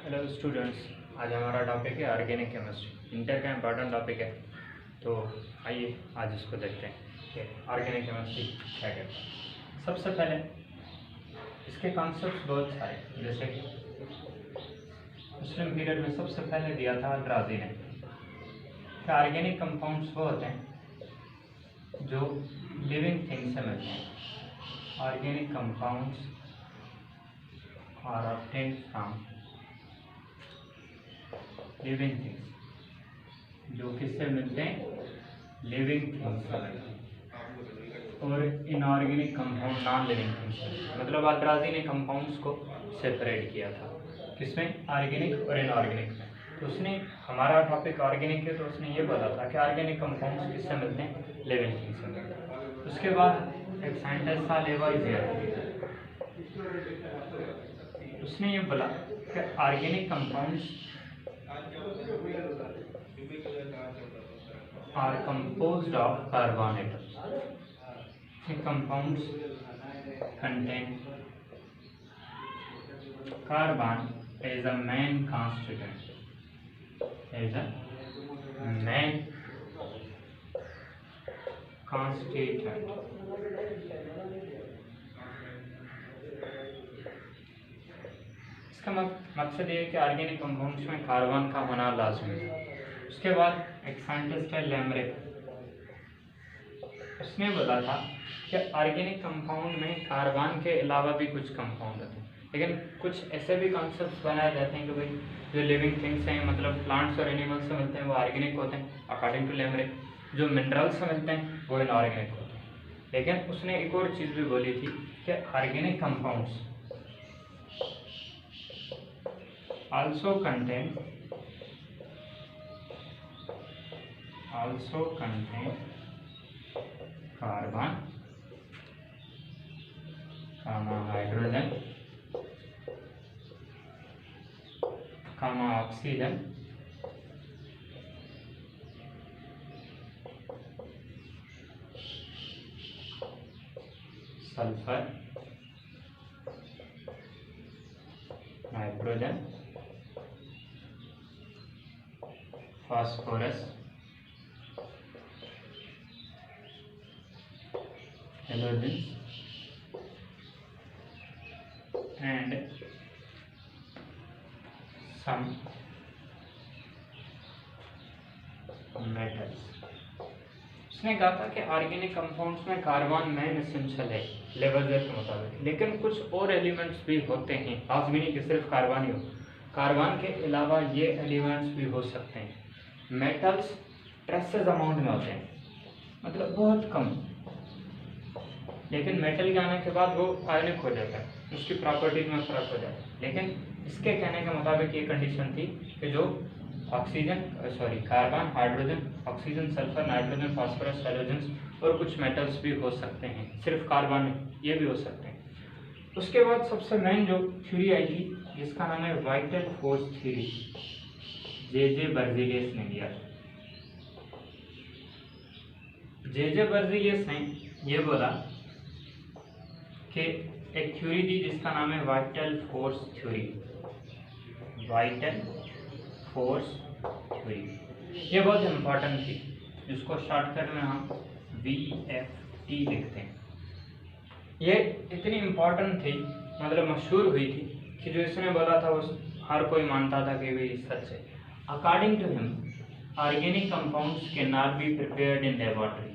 Hello students, आज हमारा topic है ऑर्गेनिक केमिस्ट्री। इंटर का इम्पोर्टेंट टॉपिक है, तो आइए आज इसको देखते हैं कि ऑर्गेनिक केमिस्ट्री क्या कहता है। सबसे पहले इसके कॉन्सेप्ट्स बहुत सारे, जैसे कि मुस्लिम पीरियड में सबसे पहले दिया था ड्राजी ने कि ऑर्गेनिक कंपाउंड्स वो होते हैं जो लिविंग थिंग्स से मिलते हैं। Organic compounds are obtained from living things, जो किससे मिलते हैं? लिविंग थिंग्स से मिलते हैं। और inorganic compound non living things, मतलब अल्ट्राजी ने कंपाउंड्स को सेपरेट किया था, किसमें? ऑर्गेनिक और इनऑर्गेनिक में। तो उसने, हमारा टॉपिक ऑर्गेनिक है, तो उसने ये बोला था कि ऑर्गेनिक कंपाउंड्स किससे मिलते हैं? लिविंग थिंग्स से मिलते हैं। उसके बाद एक साइंटिस्ट था लेवॉइज़ियर, उसने ये बोला कि organic compounds are composed of carbon atoms. The compounds contain carbon as a main constituent. As a main constituent. इसका मकसद ये है कि ऑर्गेनिक कंपाउंड्स में कार्बन का होना लाजमी है। उसके बाद एक साइंटिस्ट है लेमरे, उसने बोला था कि ऑर्गेनिक कंपाउंड में कार्बन के अलावा भी कुछ कंपाउंड होते हैं, लेकिन कुछ ऐसे भी कॉन्सेप्ट्स बनाए जाते हैं कि भाई जो लिविंग थिंग्स हैं, मतलब प्लांट्स और एनिमल्स से मिलते हैं, वो ऑर्गेनिक होते हैं अकॉर्डिंग टू लेमरे। जो मिनरल्स से मिलते हैं वो इनऑर्गेनिक होते हैं। लेकिन उसने एक और चीज़ भी बोली थी कि organic compounds also contain carbon, hydrogen, oxygen, sulfur, nitrogen, phosphorus, halogens and some metals। उसने कहा था कि ऑर्गेनिक कंपाउंड्स में कार्बन मेन एसेंशियल है लेवॉइज़ियर के मुताबिक, लेकिन कुछ और एलिमेंट्स भी होते हैं। लाजमी नहीं कि सिर्फ कार्बन ही हो, कार्बन के अलावा ये एलिमेंट्स भी हो सकते हैं। मेटल्स ट्रेसेस अमाउंट में होते हैं, मतलब बहुत कम, लेकिन मेटल के आने के बाद वो आयनिक हो जाता है, उसकी प्रॉपर्टीज में फर्क हो जाता है। लेकिन इसके कहने के मुताबिक ये कंडीशन थी कि जो carbon, hydrogen, oxygen, sulphur, nitrogen, phosphorus, halogens और कुछ मेटल्स भी हो सकते हैं, सिर्फ कार्बन ये भी हो सकते हैं। उसके बाद सबसे मेन जो थ्योरी आई थी, जिसका नाम है वाइटल फोर्स थ्योरी, जे बर्ज़िलियस ने दिया। जे बर्ज़िलियस ने ये बोला कि एक थ्योरी दी जिसका नाम है vital force theory. Vital force theory ये बहुत इम्पोर्टेंट थी, जिसको शॉर्टकट में हम VFT लिखते हैं। ये इतनी इम्पोर्टेंट थी, मतलब मशहूर हुई थी कि जो इसने बोला था वो हर कोई मानता था कि भी सच है। According to him, organic compounds can not be prepared in laboratory.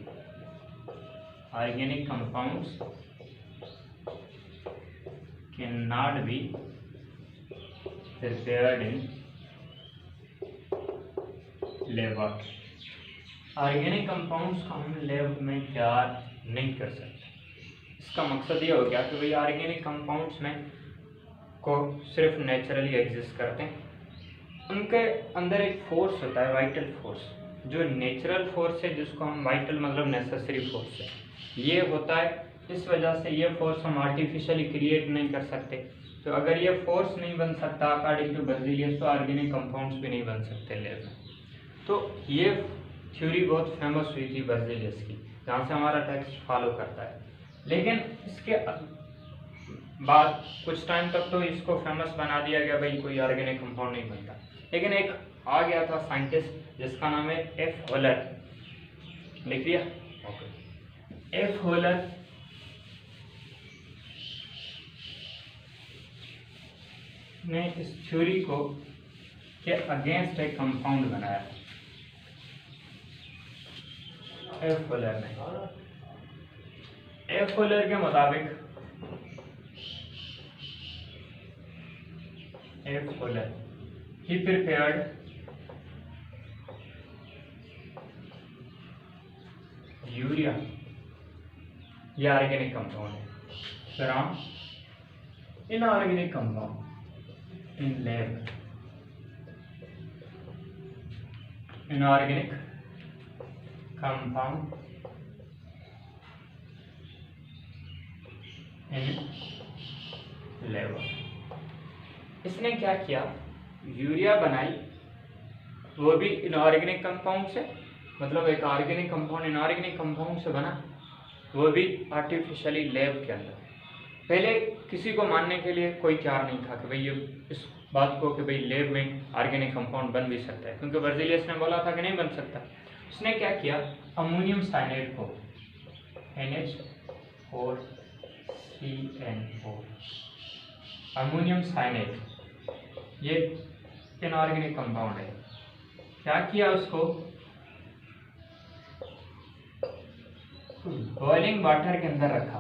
Organic compounds can not be prepared in laboratory. Organic compounds को हम लैब में तैयार नहीं कर सकते। इसका मकसद ये हो गया कि भाई ऑर्गेनिक कंपाउंड्स में को सिर्फ नेचुरली एग्जिस्ट करते हैं, उनके अंदर एक फोर्स होता है वाइटल फोर्स, जो नेचुरल फोर्स है, जिसको हम वाइटल मतलब नेसेसरी फोर्स है, ये होता है। इस वजह से ये फोर्स हम आर्टिफिशियली क्रिएट नहीं कर सकते। तो अगर ये फोर्स नहीं बन सकता अकॉर्डिंग टू बर्ज़िलियस, तो ऑर्गेनिक कंपाउंड्स भी नहीं बन सकते लैब में। तो ये थ्योरी बहुत फेमस हुई थी बर्ज़िलियस की, जहाँ से हमारा टेक्स्ट फॉलो करता है। लेकिन इसके बाद कुछ टाइम तक तो इसको फेमस बना दिया गया, भाई कोई ऑर्गेनिक कंपाउंड नहीं बनता। लेकिन एक आ गया था साइंटिस्ट जिसका नाम है एफ होलर, लिख दिया, ओके। एफ होलर ने इस थ्योरी को के अगेंस्ट एक कंपाउंड बनाया। एफ होलर ने, एफ होलर के मुताबिक, एफ होलर ही प्रिपेयर्ड यूरिया, ये ऑर्गेनिक कंपाउंड है, from inorganic compound in lab, inorganic compound in lab. इसने क्या किया, यूरिया बनाई, वो भी इनऑर्गेनिक कंपाउंड से, मतलब एक ऑर्गेनिक कंपाउंड इनऑर्गेनिक कंपाउंड से बना, वो भी आर्टिफिशियली लैब के अंदर। पहले किसी को मानने के लिए कोई तैयार नहीं था कि भाई ये इस बात को कि भाई लैब में ऑर्गेनिक कंपाउंड बन भी सकता है, क्योंकि बर्ज़िलियस ने बोला था कि नहीं बन सकता। उसने क्या किया, अमोनियम साइनेट को NH4CN4, अमोनियम साइनेट, ये इनऑर्गेनिक कंपाउंड है, क्या किया, उसको बॉइलिंग वाटर के अंदर रखा,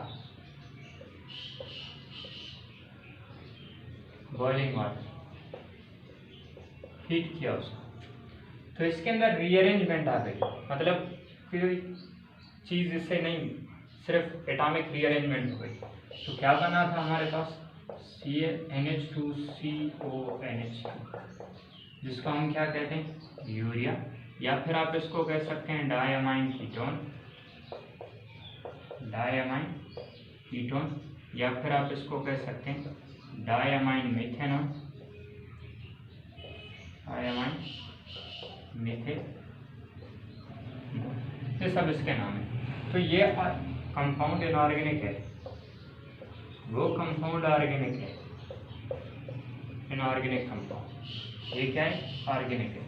बॉइलिंग वाटर, हीट किया उसको, तो इसके अंदर रीअरेंजमेंट आ गई, मतलब कोई चीज़ इससे नहीं, सिर्फ एटॉमिक रीअरेंजमेंट हो गई। तो क्या बना था हमारे पास, NH2CONH2, जिसको हम क्या कहते हैं, यूरिया, या फिर आप इसको कह सकते हैं डायमाइन कीटोन, डायमाइन कीटोन, या फिर आप इसको कह सकते हैं डायमाइन मिथेनॉन, डायमाइन मिथेन, ये सब इसके नाम है। तो ये कंपाउंड इनऑर्गेनिक है, वो कंपाउंड ऑर्गेनिक है, इनऑर्गेनिक कंपाउंड, ये क्या है, ऑर्गेनिक है।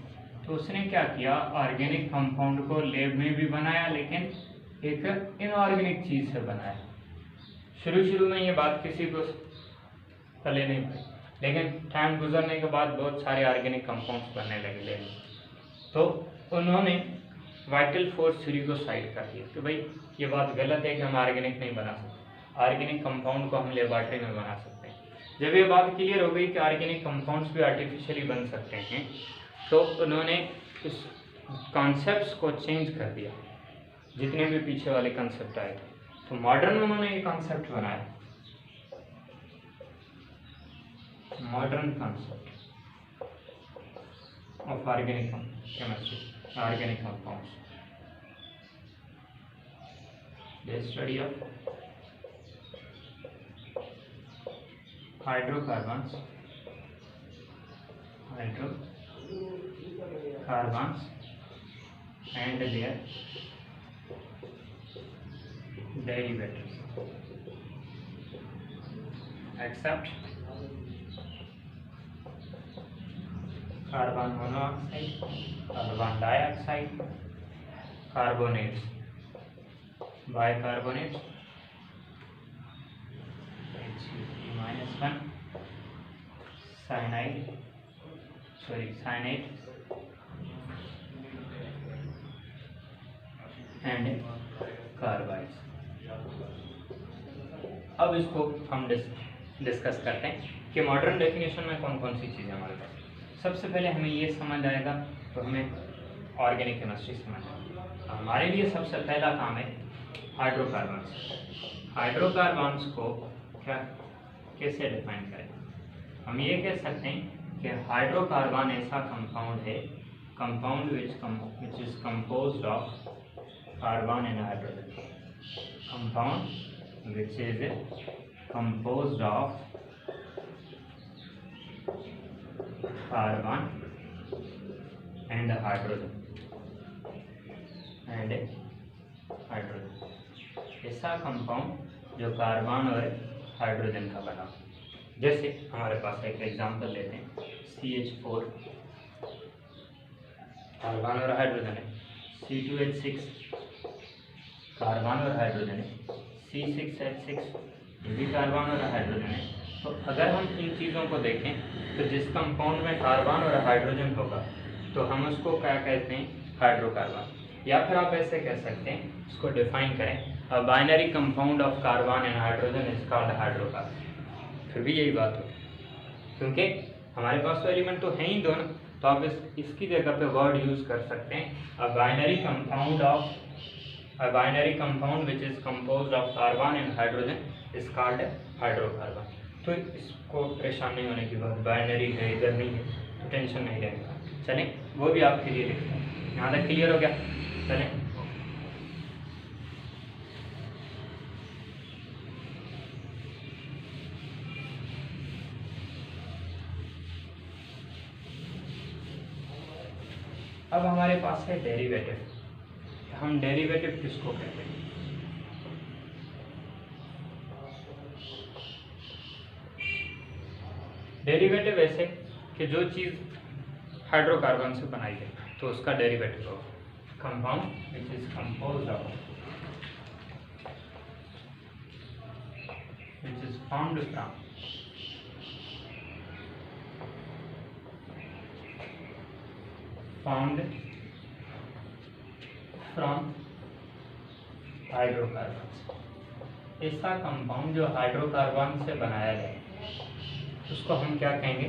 तो उसने क्या किया, ऑर्गेनिक कंपाउंड को लैब में भी बनाया, लेकिन एक इनऑर्गेनिक चीज़ से बनाया। शुरू में ये बात किसी को पहले नहीं पड़ी, लेकिन टाइम गुजरने के बाद बहुत सारे ऑर्गेनिक कंपाउंड्स बनने लगे लैब में। तो उन्होंने वाइटल फोर्स थ्योरी को साइड कर दिया कि भाई ये बात गलत है कि हम ऑर्गेनिक नहीं बना सकते, ऑर्गेनिक कंपाउंड को हम लेबोरेटरी में बना सकते हैं। जब ये बात क्लियर हो गई कि ऑर्गेनिक कंपाउंड्स भी आर्टिफिशियली बन सकते हैं, तो उन्होंने इस कॉन्सेप्ट्स को चेंज कर दिया, जितने भी पीछे वाले कंसेप्ट आए थे। तो मॉडर्न उन्होंने ये कॉन्सेप्ट बनाया, modern concept of organic chemistry, organic compounds, the study of hydrocarbons and their derivatives, except carbon monoxide, carbon dioxide, carbonates, bicarbonates, -1, cyanide and carbides. अब इसको हम डिस्कस करते हैं कि मॉडर्न डेफिनेशन में कौन कौन सी चीज़ें हमारे पास। सबसे पहले हमें ये समझ आएगा, तो हमें ऑर्गेनिक केमिस्ट्री समझ आएगा। हमारे लिए सबसे पहला काम है हाइड्रोकार्बन्स। हाइड्रोकार्बन्स को क्या कैसे डिफाइन करें? हम ये कह सकते हैं कि हाइड्रोकार्बन ऐसा कंपाउंड है, compound which is composed of carbon and hydrogen, compound which is composed of carbon and hydrogen ऐसा कंपाउंड जो कार्बन और हाइड्रोजन का बना। जैसे हमारे पास एक एग्जांपल लेते हैं, CH4 कार्बन और हाइड्रोजन है, C2H6 कार्बन और हाइड्रोजन है, C6H6 ये भी कार्बन और हाइड्रोजन है। तो अगर हम इन चीज़ों को देखें तो जिस कंपाउंड में कार्बन और हाइड्रोजन होगा तो हम उसको क्या कहते हैं, हाइड्रोकार्बन। या फिर आप ऐसे कह सकते हैं, इसको डिफाइन करें, a binary compound of carbon and hydrogen is called hydrocarbon. फिर भी यही बात हो, क्योंकि हमारे पास तो एलिमेंट तो है ही दोनों, तो आप इसकी जगह पे वर्ड यूज कर सकते हैं, a binary compound which is composed of carbon and hydrogen is called hydrocarbon. तो इसको परेशान नहीं होने की बात, बाइनरी है इधर नहीं है तो टेंशन नहीं रहेगा। चलें, वो भी आपके लिए लिखते हैं, यहाँ तक क्लियर हो गया। चलें, अब हमारे पास है डेरिवेटिव। हम डेरिवेटिव किसको कहते हैं? डेरिवेटिव ऐसे कि जो चीज़ हाइड्रोकार्बन से बनाई गई तो उसका डेरिवेटिव होगा। Compound which is composed of which is formed from hydrocarbon. ऐसा कंपाउंड जो हाइड्रोकार्बन से बनाया जाए उसको हम क्या कहेंगे,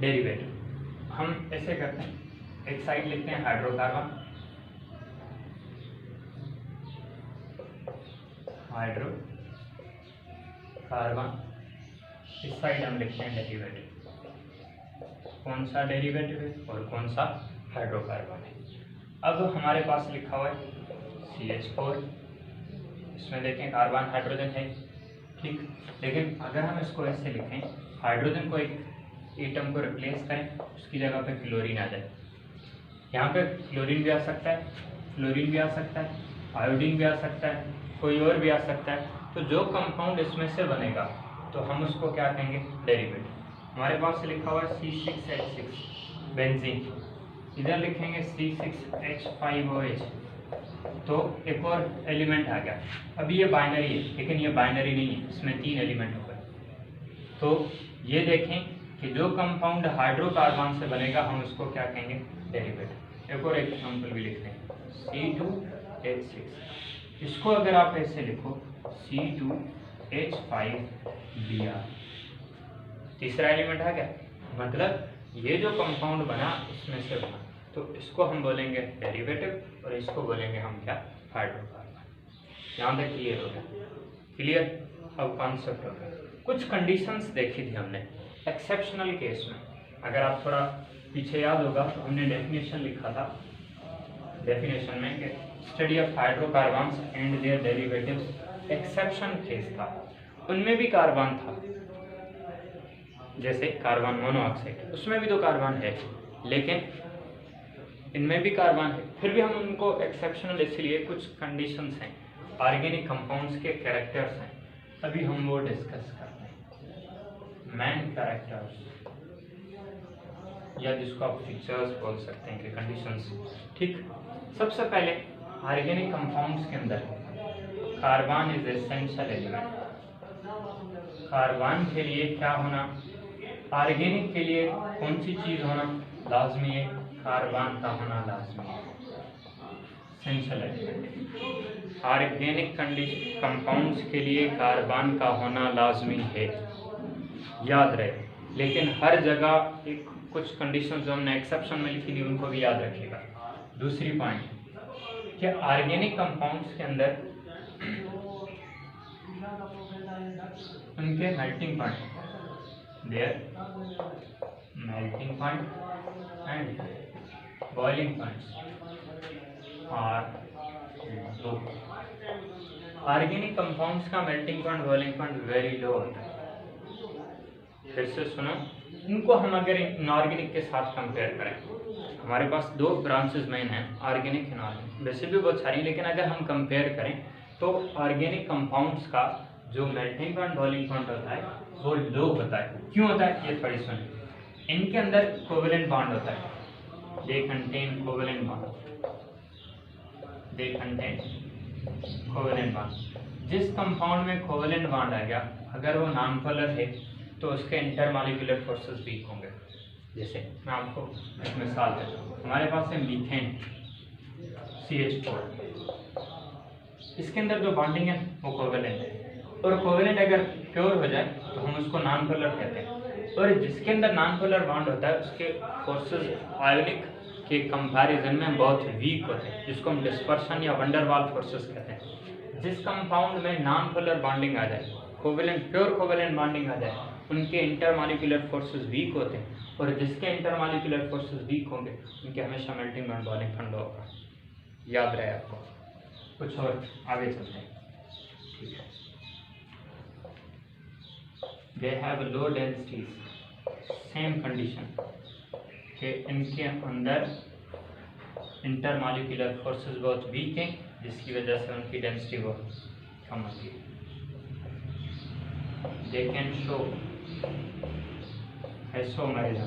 डेरिवेटिव। हम ऐसे करते हैं, एक साइड लिखते हैं हाइड्रोकार्बन, इस साइड हम लिखते हैं डेरिवेटिव। कौन सा डेरिवेटिव है और कौन सा हाइड्रोकार्बन है। अब हमारे पास लिखा हुआ है CH4, इसमें देखें कार्बन हाइड्रोजन है, ठीक। लेकिन अगर हम इसको ऐसे लिखें, हाइड्रोजन को एक एटम को रिप्लेस करें, उसकी जगह पे क्लोरीन आ जाए। यहाँ पे क्लोरीन भी आ सकता है, फ्लोरीन भी आ सकता है, आयोडीन भी आ सकता है, कोई और भी आ सकता है। तो जो कंपाउंड इसमें से बनेगा तो हम उसको क्या कहेंगे, डेरिवेटिव। हमारे पास लिखा हुआ है C6H6 बेंजीन, इधर लिखेंगे C6H5OH, तो एक और एलिमेंट आ गया। अभी ये बाइनरी है, लेकिन ये बाइनरी नहीं है, इसमें 3 एलिमेंट हो गए। तो ये देखें कि जो कंपाउंड हाइड्रोकार्बन से बनेगा हम उसको क्या कहेंगे, डेरिवेटिव। एक और एग्जांपल भी लिखते हैं, C2H6, इसको अगर आप ऐसे लिखो C2H5Br, तीसरा एलिमेंट आ गया। मतलब ये जो कंपाउंड बना इसमें से बना, तो इसको हम बोलेंगे डेरिवेटिव और इसको बोलेंगे हम क्या, हाइड्रोकार्बन। यहाँ तक क्लियर हो गया? क्लियर? अब कॉन्सेप्ट हो गया। कुछ कंडीशंस देखी थी हमने एक्सेप्शनल केस में। अगर आप थोड़ा पीछे याद होगा तो हमने डेफिनेशन लिखा था, डेफिनेशन में कि study of hydrocarbons and their derivatives exception case था। उनमें भी कार्बन था, जैसे कार्बन मोनोऑक्साइड, उसमें भी तो कार्बन है, लेकिन इनमें भी कार्बन है। फिर भी हम उनको एक्सेप्शनल इसलिए, कुछ कंडीशंस हैं, ऑर्गेनिक कंपाउंड्स के कैरेक्टर्स हैं, अभी हम वो डिस्कस करते हैं। मैन कैरेक्टर्स, या जिसको आप फीचर्स बोल सकते हैं कि कंडीशंस, ठीक। सबसे पहले ऑर्गेनिक कंपाउंड्स के अंदर carbon is essential element. Carbon के लिए क्या होना, ऑर्गेनिक के लिए कौन सी चीज होना लाजमी है, कार्बन का होना लाजमी है, एसेंशियल एलिमेंट। ऑर्गेनिक कंपाउंड्स के लिए कार्बन का होना लाजमी है, याद रहे। लेकिन हर जगह एक कुछ कंडीशन जो हमने एक्सेप्शन में लिखी थी उनको भी याद रखिएगा। दूसरी पॉइंट कि ऑर्गेनिक कंपाउंड्स के अंदर उनके melting point, their melting point and boiling points are low. Organic compounds का melting point, boiling point very low होता है। फिर से सुनो, इनको हम अगर इनऑर्गेनिक के साथ कंपेयर करें, हमारे पास 2 ब्रांचेस मेन हैं, ऑर्गेनिक इनऑर्गेनिक, वैसे भी बहुत सारी, लेकिन अगर हम कंपेयर करें तो ऑर्गेनिक कंपाउंड्स का जो मेल्टिंग पॉइंट बॉइलिंग पॉइंट होता है वो लो होता है। क्यों होता है ये थोड़ी सुनिए। इनके अंदर कोवेलेंट बॉन्ड होता है, they contain covalent bond, they contain covalent bond. जिस कंपाउंड में कोवेलेंट बॉन्ड आ गया, अगर वो नॉन पोलर है तो उसके इंटरमॉलिक्यूलर फोर्सेस वीक होंगे। जैसे मैं आपको एक मिसाल देता हूँ, हमारे पास है मीथेन CH4, इसके अंदर जो बॉन्डिंग है वो कोवेलेंट है, और कोवेलेंट अगर प्योर हो जाए तो हम उसको नॉन पोलर कहते हैं। और जिसके अंदर नॉन पोलर बॉन्ड होता है उसके फोर्सेस आयोनिक के कंपैरिजन में बहुत वीक होते हैं, जिसको हम डिस्पर्शन या वंडरवाल फोर्सेस कहते हैं। जिस कंपाउंड में नॉन पोलर बॉन्डिंग आ जाए, कोवेलेंट प्योर कोवेलेंट बॉन्डिंग आ जाए, उनके इंटरमॉलिक्यूलर फोर्सेस वीक होते हैं, और जिसके इंटरमॉलिक्यूलर फोर्सेस वीक होंगे उनके हमेशा मेल्टिंग पॉइंट बॉइलिंग पॉइंट होगा। याद रहे आपको। कुछ और आगे चलते हैं। ठीक है, they have low densities, same condition कि इनके अंदर इंटरमॉलिक्यूलर फोर्सेस बहुत वीक हैं, जिसकी वजह से उनकी डेंसिटी बहुत कम होती है। दे कैन शो आइसोमेरिज्म,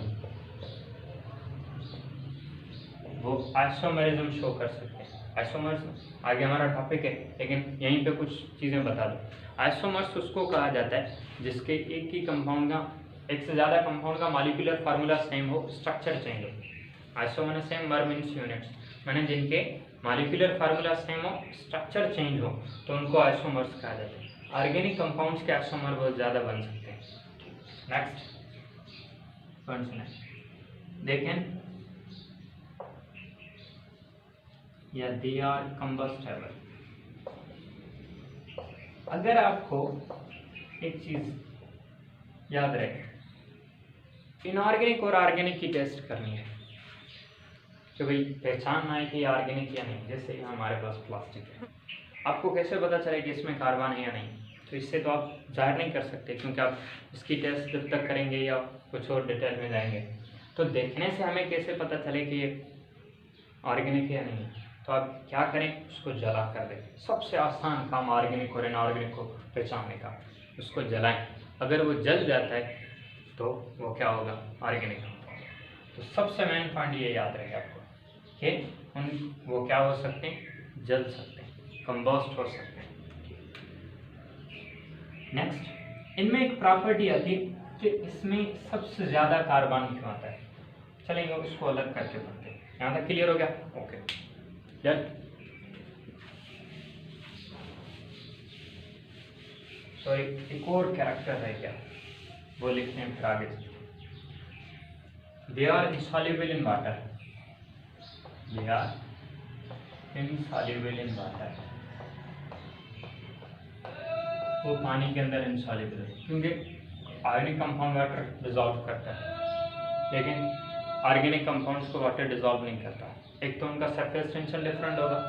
वो आइसोमेरिज्म शो कर सकते हैं। आइसोमर्स आगे हमारा टॉपिक है, लेकिन यहीं पे कुछ चीज़ें बता दो। आइसोमर्स उसको कहा जाता है जिसके एक ही कंपाउंड का, एक से ज़्यादा कंपाउंड का मॉलिक्यूलर फार्मूला सेम हो, स्ट्रक्चर चेंज हो। आइसो मैंने सेम, मर मीन्स यूनिट्स, मैंने जिनके मॉलिक्यूलर फार्मूला सेम हो, स्ट्रक्चर चेंज हो, तो उनको आइसोमर्स कहा जाता है। ऑर्गेनिक कंपाउंड्स के आइसोमर बहुत ज़्यादा बन सकते हैं। नेक्स्ट पॉइंट सुने, देखें या दे आर कंबस्टेबल। अगर आपको एक चीज याद रहे, इनऑर्गेनिक और ऑर्गेनिक की टेस्ट करनी है कि भाई पहचानना है कि ऑर्गेनिक या नहीं। जैसे हमारे पास प्लास्टिक है, आपको कैसे पता चले कि इसमें कार्बन है या नहीं? तो इससे तो आप जाहिर नहीं कर सकते, क्योंकि आप इसकी टेस्ट जब तक करेंगे या कुछ और डिटेल में जाएंगे, तो देखने से हमें कैसे पता चले कि ये ऑर्गेनिक है या नहीं? तो आप क्या करें, उसको जला कर दें। सबसे आसान काम ऑर्गेनिक और इनऑर्गेनिक को पहचानने का, उसको जलाएं। अगर वो जल जाता है तो वो क्या होगा, ऑर्गेनिक। तो सबसे मेन पॉइंट ये याद रहेगा आपको कि वो क्या हो सकते हैं, जल सकते हैं, कंबस्ट हो सकते हैं। नेक्स्ट, इनमें एक प्रॉपर्टी आती है कि इसमें सबसे ज़्यादा कार्बन क्यों आता है। चलेंगे उसको अलग करके पढ़ते हैं। यहाँ तक क्लियर हो गया? Okay done. तो एक और कैरेक्टर है क्या, वो लिखते हैं फिर आगे। They are insoluble in water, they are insoluble in water. वो पानी के अंदर इनसॉल्युबल है, क्योंकि आयोनिक कंपाउंड वाटर डिजॉल्व करता है, लेकिन ऑर्गेनिक कंपाउंड्स को वाटर डिजॉल्व नहीं करता। एक तो उनका सरफेस टेंशन डिफरेंट होगा,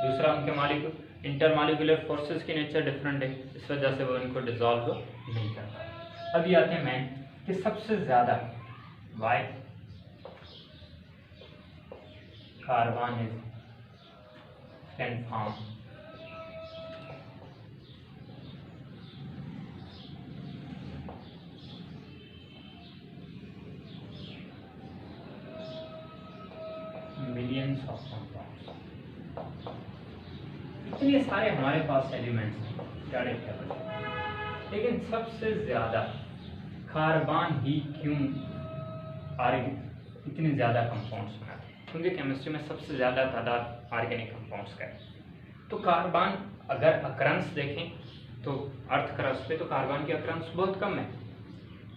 दूसरा उनके इंटरमॉलिक्यूलर फोर्सेस की नेचर डिफरेंट है, इस वजह से वो इनको डिजॉल्व नहीं करता। अभी आते हैं मैं कि सबसे ज़्यादा why carbon is can form millions of compounds. इतने सारे हमारे पास एलिमेंट्स हैं, लेकिन सबसे ज्यादा कार्बन ही क्यों इतने ज्यादा कंपाउंड्स बनाते हैं? क्योंकि केमिस्ट्री में सबसे ज्यादा तादाद ऑर्गेनिक कंपाउंड्स का है। तो कार्बन अगर अक्रंस देखें तो अर्थ क्रस्ट पे तो कार्बन की अक्रंस बहुत कम है,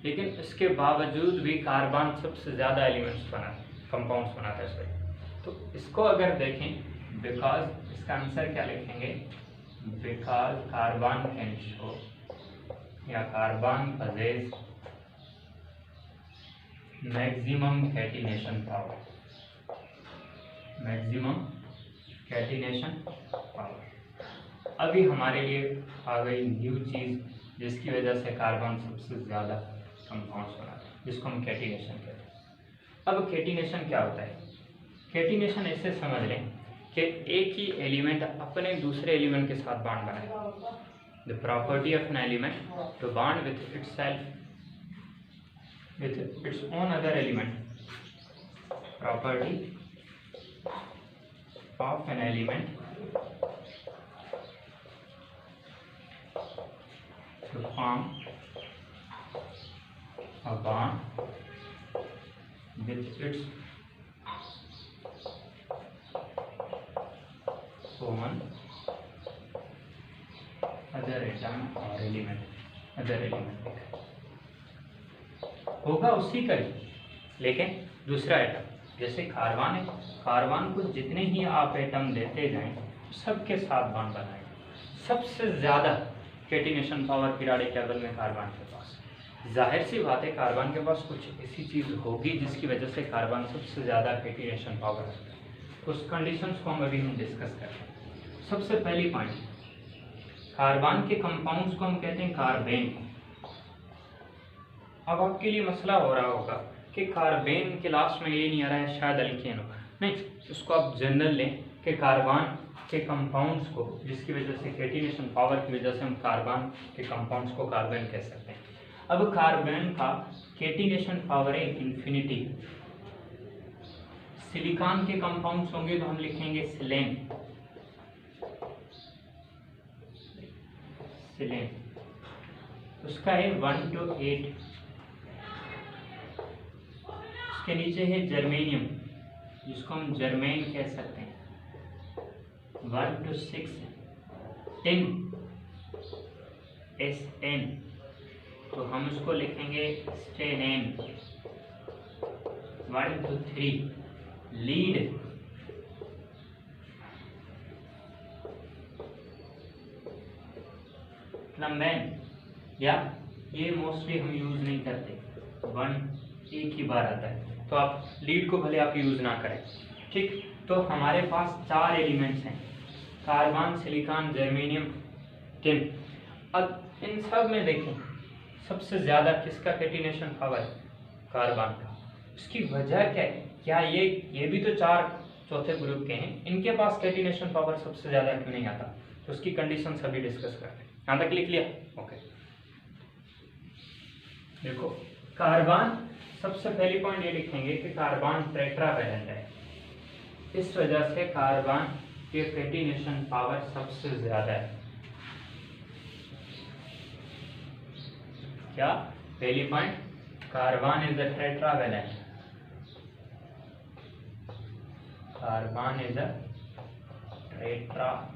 लेकिन इसके बावजूद भी कार्बन सबसे ज्यादा एलिमेंट्स कंपाउंड्स बनाता है सही। तो इसको अगर देखें, बिकॉज इसका आंसर क्या लिखेंगे, बिकॉज कार्बन कैन शो या carbon possess maximum catenation power, maximum catenation power. अभी हमारे लिए आ गई न्यू चीज, जिसकी वजह से कार्बन सबसे ज्यादा कंपाउंड्स बनाता है, जिसको हम कैटिनेशन कहते हैं। अब कैटिनेशन क्या होता है? कैटिनेशन ऐसे समझ लें कि एक ही एलिमेंट अपने दूसरे एलिमेंट के साथ बॉन्ड बनाए। the property of an element to bond with itself with its own other element. Property of an element to form a bond with its own other atom or element, other element होगा उसी का ही, लेकिन दूसरा atom. जैसे carbon है, carbon को जितने ही आप एटम देते जाएं सबके साथ बॉन्ड बनाएंगे। सबसे ज़्यादा कैटिनेशन पावर पीरियोडिक टेबल में कार्बन के पास। जाहिर सी बात है कार्बन के पास कुछ ऐसी चीज़ होगी जिसकी वजह से कार्बन सबसे ज़्यादा कैटिनेशन पावर रखता है। उस कंडीशंस को हम अभी डिस्कस करते हैं। सबसे पहली पॉइंट, कार्बन के कंपाउंड्स को हम कहते हैं कार्बेन। अब आपके लिए मसला हो रहा होगा कि कार्बेन के लास्ट में ये नहीं आ रहा है शायद अल्केन हो, नहीं, उसको आप जनरल लें कि कार्बन के कंपाउंड्स को, जिसकी वजह से कैटिनेशन पावर की वजह से हम कार्बन के कंपाउंड्स को कार्बन कह सकते हैं। अब कार्बन का कैटिनेशन पावर है इन्फिनिटी। सिलिकॉन के कंपाउंड्स होंगे तो हम लिखेंगे सिलेन, सिलेन, उसका है 1 to 8। उसके नीचे है जर्मेनियम, जिसको हम जर्मेन कह सकते हैं, 1 to 6। टिन, SN, तो हम उसको लिखेंगे स्टेनेन, 1 to 3। लीड, प्लम्बेन, या ये मोस्टली हम यूज नहीं करते, 1 एक ही बार आता है, तो आप लीड को भले आप यूज ना करें, ठीक। तो हमारे पास 4 एलिमेंट्स हैं, कार्बन, सिलिकॉन, जर्मेनियम, टिन। अब इन सब में देखें सबसे ज़्यादा किसका कैटिनेशन पावर है? कार्बन का। इसकी वजह क्या है? क्या ये भी तो 4 चौथे ग्रुप के हैं, इनके पास कैटिनेशन पावर सबसे ज़्यादा क्यों नहीं आता? तो उसकी कंडीशन सभी डिस्कस करते हैं। यहाँ तक लिख लिया? ओके। देखो कार्बन, सबसे पहली पॉइंट ये लिखेंगे कि कार्बन टेट्रावैलेंट है, इस वजह से कार्बन के कैटिनेशन पावर सबसे ज्यादा है। क्या पहली point? Carbon is a tetravalent, carbon is a tetravalent.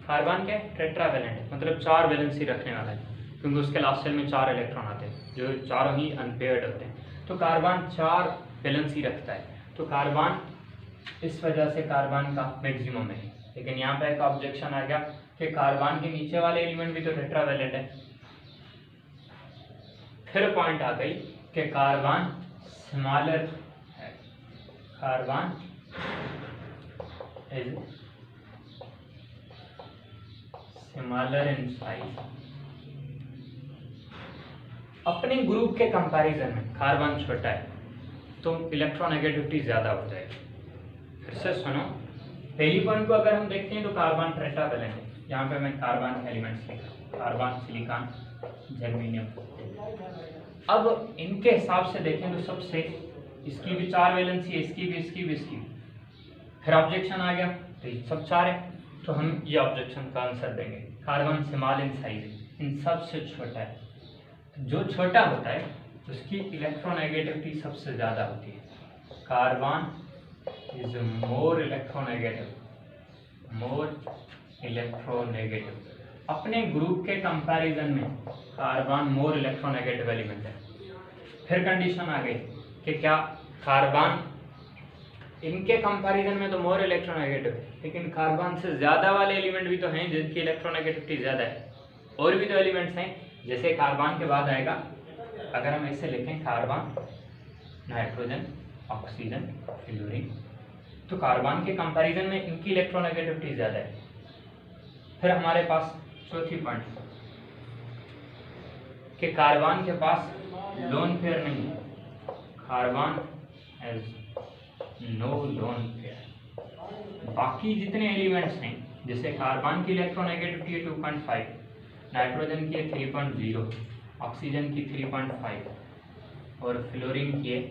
Carbon क्या है? टेट्रावैलेंट, मतलब 4 वैलेंसी रखने वाला है, क्योंकि उसके लास्ट सेल में 4 इलेक्ट्रॉन आते हैं जो चारों ही अनपेयर्ड होते हैं। तो कार्बन 4 वैलेंसी रखता है, तो कार्बन इस वजह से कार्बन का मैक्सिमम है। लेकिन यहाँ पे एक ऑब्जेक्शन आ गया कि कार्बन के नीचे वाले एलिमेंट भी तो टेट्रावैलेंट है। फिर पॉइंट आ गई कि कार्बन स्मॉलर है, carbon is smaller in size. अपने ग्रुप के कंपैरिजन में कार्बन छोटा है तो इलेक्ट्रोनेगेटिविटी ज्यादा हो जाएगी। फिर से सुनो, पहली पॉइंट को अगर हम देखते हैं तो कार्बन टेट्रावैलेंट है। यहाँ पे मैं कार्बन के एलिमेंट्स लिखा, कार्बन, सिलिकॉन, जर्मेनियम। अब इनके हिसाब से देखें तो सबसे इसकी भी 4 वैलेंसी है, इसकी भी, इसकी भी, इसकी भी। फिर ऑब्जेक्शन आ गया तो ये सब 4 है, तो हम ये ऑब्जेक्शन का आंसर देंगे। कार्बन स्मॉल इन साइज, इन सबसे छोटा है। जो छोटा होता है उसकी इलेक्ट्रोनेगेटिविटी सबसे ज़्यादा होती है। कार्बन इज मोर इलेक्ट्रोनेगेटिव, अपने ग्रुप के कंपैरिजन में कार्बन मोर इलेक्ट्रोनेगेटिव एलिमेंट है। फिर कंडीशन आ गई कि क्या कार्बन इनके कंपैरिजन में तो मोर इलेक्ट्रोनेगेटिव है, लेकिन कार्बन से ज़्यादा वाले एलिमेंट भी तो हैं जिनकी इलेक्ट्रोनेगेटिविटी ज़्यादा है। और भी तो एलिमेंट्स हैं, जैसे कार्बन के बाद आएगा, अगर हम ऐसे लिखें कार्बन, नाइट्रोजन, ऑक्सीजन, फ्लोरीन, तो कार्बन के कंपैरिजन में इनकी इलेक्ट्रोनेगेटिविटी ज़्यादा है। फिर हमारे पास चौथी पॉइंट कि कार्बन के पास लोन पेयर नहीं है, carbon has no lone pair. बाकी जितने एलिमेंट्स हैं जैसे कार्बन की इलेक्ट्रोनेगेटिविटी है 2.5, नाइट्रोजन की है 3.0, ऑक्सीजन की 3.5 और फ्लोरीन की है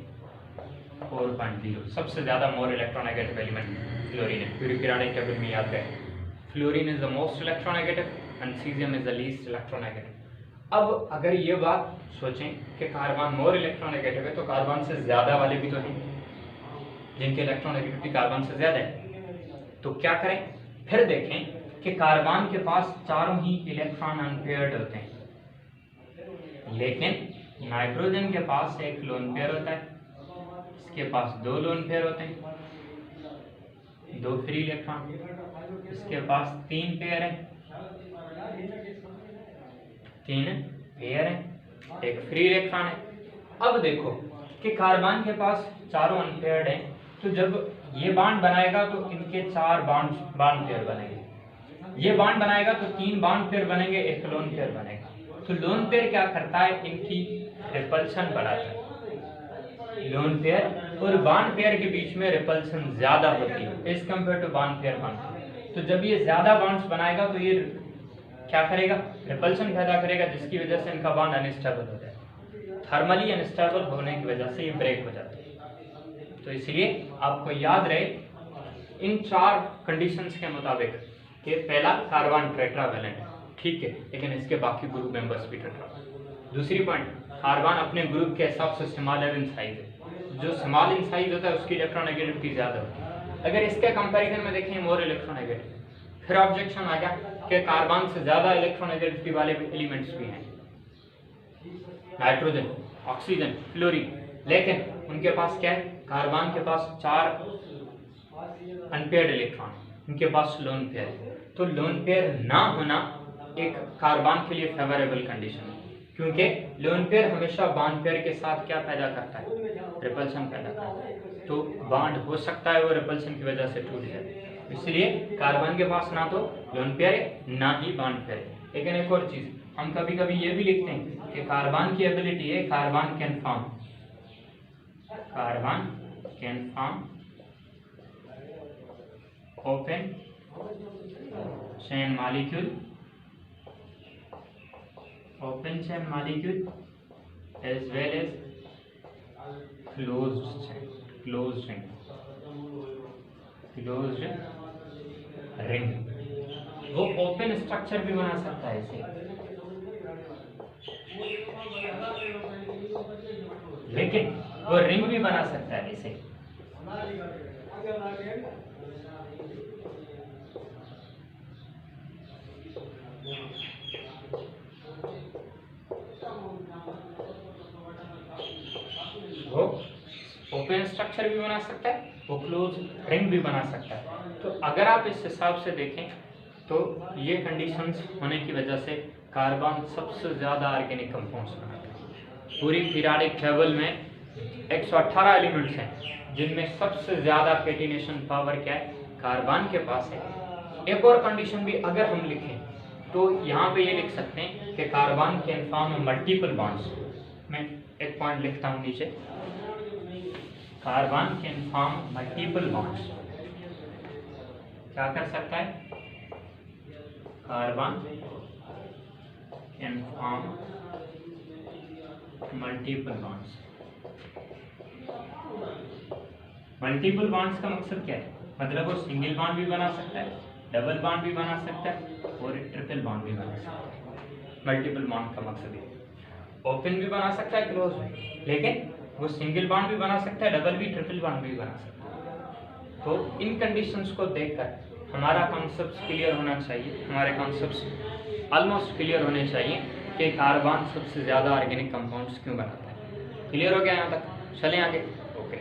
4.0। सबसे ज़्यादा मोर इलेक्ट्रोनेगेटिव एलिमेंट फ्लोरीन है। पूरी पीरियोडिक टेबल में याद रखें, fluorine is the most electronegative and caesium is the least electronegative. अब अगर ये बात सोचें कि कार्बन मोर इलेक्ट्रोनेगेटिव है, तो कार्बन से ज़्यादा वाले भी तो हैं जिनके इलेक्ट्रोनेगेटिविटी कार्बन से ज़्यादा है। तो क्या करें, फिर देखें कि कार्बन के पास चारों ही इलेक्ट्रॉन अनपेयर्ड होते हैं, लेकिन नाइट्रोजन के पास एक लोन पेयर होता है, इसके पास 2 लोन पेयर होते हैं, 2 फ्री इलेक्ट्रॉन, इसके पास 3 पेयर है, 3 पेयर है, एक फ्री इलेक्ट्रॉन है। अब देखो कि कार्बन के पास चारों अनपेयर्ड हैं, तो जब ये बॉन्ड बनाएगा तो इनके 4 बॉन्ड पेयर बनेंगे, ये बॉन्ड बनाएगा तो 3 बॉन्ड पेयर बनेंगे, एक लोन पेयर बनेगा। तो लोन पेयर क्या करता है, इनकी रिपल्शन बढ़ाता है। लोन पेयर और बॉन्ड पेयर के बीच में रिपल्शन ज्यादा होती है as compare to bond pair bond. तो जब ये ज्यादा बॉन्ड्स बनाएगा तो ये क्या करेगा, रिपल्शन पैदा करेगा, जिसकी वजह से इनका बॉन्ड अनस्टेबल हो जाए। थर्मली अनस्टेबल होने की वजह से ये ब्रेक हो जाता है। तो इसलिए आपको याद रहे इन 4 कंडीशंस के मुताबिक कि पहला कार्बन टेट्रावैलेंट, ठीक है, लेकिन इसके बाकी ग्रुप मेंबर्स भी टेट्रा। दूसरी पॉइंट, कार्बन अपने ग्रुप के हिसाब से स्मॉलर इन साइज है, जो स्मॉल इन साइज होता है उसकी इलेक्ट्रोनेगेटिविटी ज़्यादा होती है। अगर इसके कंपैरिजन में देखें मोर इलेक्ट्रोनेगेटिव, फिर ऑब्जेक्शन आ गया कि कार्बन से ज़्यादा इलेक्ट्रोनेगेटिविटी वाले एलिमेंट्स भी हैं, नाइट्रोजन, ऑक्सीजन, फ्लोरीन, लेकिन उनके पास क्या है, कार्बन के पास 4 अनपेयर्ड इलेक्ट्रॉन, उनके पास लोन पेयर है। तो लोन पेयर ना होना एक कार्बन के लिए फेवरेबल कंडीशन है, क्योंकि लोन पेयर हमेशा बॉन्ड पेयर के साथ क्या पैदा करता है, रिपल्शन पैदा करता है। तो बॉन्ड हो सकता है वो रिपल्शन की वजह से टूट जाए, इसलिए कार्बन के पास ना तो लोन पेयर है ना ही बॉन्ड पेयर है। लेकिन एक और चीज़, हम कभी कभी ये भी लिखते हैं कि कार्बन की एबिलिटी है carbon can form open chain molecule as well as closed ring। वो ओपन स्ट्रक्चर भी बना सकता है इसे, लेकिन वो रिंग भी बना सकता है इसे। वो ओपन स्ट्रक्चर भी बना सकता है, वो क्लोज रिंग भी बना सकता है। तो अगर आप इस हिसाब से देखें तो ये कंडीशंस होने की वजह से कार्बन सबसे ज़्यादा ऑर्गेनिक कंपाउंड्स बनाता है। पूरी पीरियोडिक टेबल में 118 एलिमेंट्स हैं, जिनमें सबसे ज़्यादा कैटिनेशन पावर क्या है, कार्बन के पास है। एक और कंडीशन भी अगर हम लिखें तो यहाँ पे ये लिख सकते हैं कि carbon can form multiple bonds. मैं एक पॉइंट लिखता हूँ नीचे, carbon can form multiple bonds. क्या कर सकता है, carbon can form multiple bonds. Multiple bonds का मकसद क्या है, मतलब वो सिंगल बॉन्ड भी बना सकता है, डबल बॉन्ड भी बना सकता है और ट्रिपल बॉन्ड भी बना सकता है। मल्टीपल बॉन्ड का मकसद है ओपन भी बना सकता है, क्लोज भी, लेकिन वो सिंगल बॉन्ड भी बना सकता है, डबल भी, ट्रिपल बॉन्ड भी बना सकता है। तो इन कंडीशंस को देखकर हमारा कॉन्सेप्ट क्लियर होना चाहिए, हमारे कॉन्सेप्ट्स ऑलमोस्ट क्लियर होने चाहिए कि कार्बन सबसे ज़्यादा ऑर्गेनिक कंपाउंड्स क्यों बनाता है। क्लियर हो गया यहाँ तक, चलें आगे। ओके।